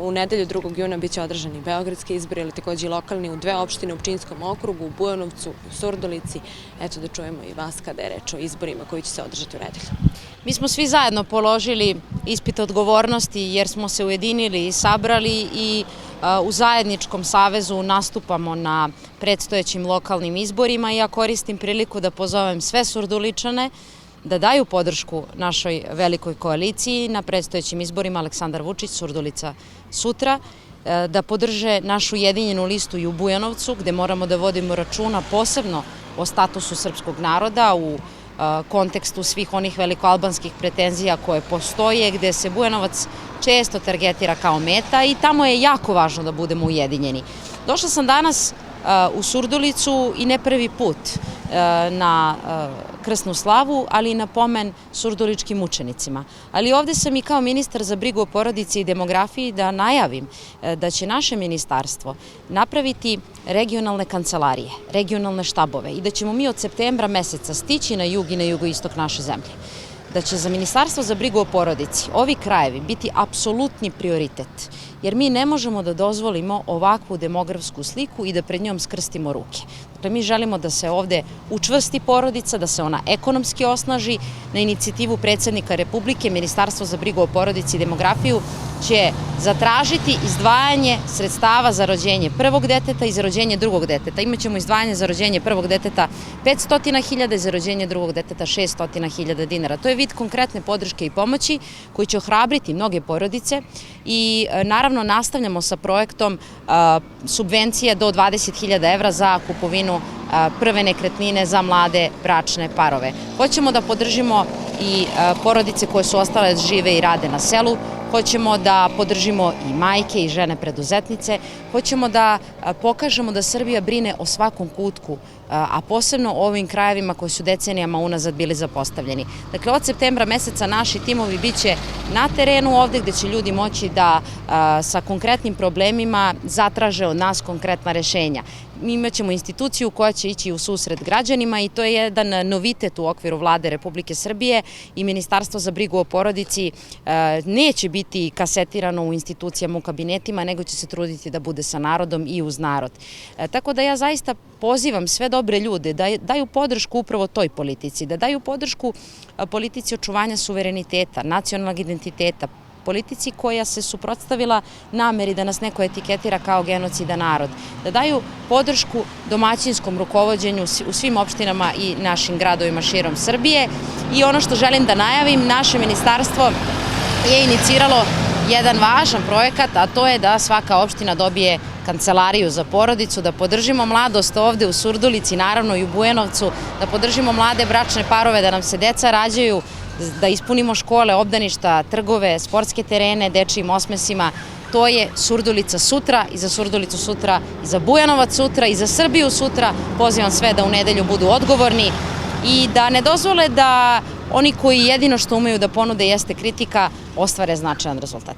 U nedelju 2. juna biće održani beogradski izbori, ali takođe i lokalni u dve opštine u Pčinjskom okrugu, u Bujanovcu, u Surdulici. Eto da čujemo i vas kada je reč o izborima koji će se održati u nedelju. Mi smo svi zajedno položili ispit odgovornosti jer smo se ujedinili i sabrali i u zajedničkom savezu nastupamo na predstojećim lokalnim izborima i ja koristim priliku da pozovem sve Surduličane da daju podršku našoj velikoj koaliciji na predstojećim izborima Aleksandar Vučić, Surdulica sutra, da podrže našu ujedinjenu listu i u Bujanovcu gde moramo da vodimo računa posebno o statusu srpskog naroda u kontekstu svih onih velikoalbanskih pretenzija koje postoje, gde se Bujanovac često targetira kao meta i tamo je jako važno da budemo ujedinjeni. Došla sam danas u Surdulicu i ne prvi put na krsnu slavu, ali i na pomen surduličkim mučenicima. Ali ovde sam i kao ministar za brigu o porodici i demografiji da najavim da će naše ministarstvo napraviti regionalne kancelarije, regionalne štabove i da ćemo mi od septembra meseca stići na jug i na jugoistok naše zemlje. Da će za Ministarstvo za brigu o porodici ovi krajevi biti apsolutni prioritet, jer mi ne možemo da dozvolimo ovakvu demografsku sliku i da pred njom skrstimo ruke. Dakle, mi želimo da se ovde učvrsti porodica, da se ona ekonomski osnaži. Na inicijativu predsednika Republike, Ministarstvo za brigu o porodici i demografiju će zatražiti izdvajanje sredstava za rođenje prvog deteta i za rođenje drugog deteta. Imaćemo izdvajanje za rođenje prvog deteta 500.000 i za rođenje drugog deteta 600.000 dinara. To je vid konkretne podrške i pomoći koji će ohrabriti mnoge porodice i naravno nastavljamo sa projektom subvencije do 20.000 evra za kupovinu prve nekretnine za mlade bračne parove. Hoćemo da podržimo i porodice koje su ostale da žive i rade na selu. Hoćemo da podržimo i majke i žene preduzetnice, hoćemo da pokažemo da Srbija brine o svakom kutku, a posebno o ovim krajevima koji su decenijama unazad bili zapostavljeni. Dakle, od septembra meseca naši timovi biće na terenu ovde gde će ljudi moći da sa konkretnim problemima zatraže od nas konkretna rešenja. Mi imaćemo instituciju koja će ići u susret građanima i to je jedan novitet u okviru Vlade Republike Srbije i Ministarstvo za brigu o porodici neće biti kasetirano u institucijama, u kabinetima, nego će se truditi da bude sa narodom i uz narod. Tako da ja zaista pozivam sve dobre ljude da daju podršku upravo toj politici, da daju podršku politici očuvanja suvereniteta, nacionalnog identiteta, politici koja se suprotstavila nameri da nas neko etiketira kao genocidan narod, da daju podršku domaćinskom rukovođenju u svim opštinama i našim gradovima širom Srbije. I ono što želim da najavim, naše ministarstvo je iniciralo jedan važan projekat, a to je da svaka opština dobije kancelariju za porodicu, da podržimo mladost ovde u Surdulici, naravno i u Bujanovcu, da podržimo mlade bračne parove, da nam se deca rađaju, da ispunimo škole, obdaništa, trgove, sportske terene, dečijim osmesima. To je Surdulica sutra i za Surdulicu sutra, i za Bujanovac sutra, i za Srbiju sutra. Pozivam sve da u nedelju budu odgovorni i da ne dozvole da oni koji jedino što umeju da ponude jeste kritika, ostvare značajan rezultat.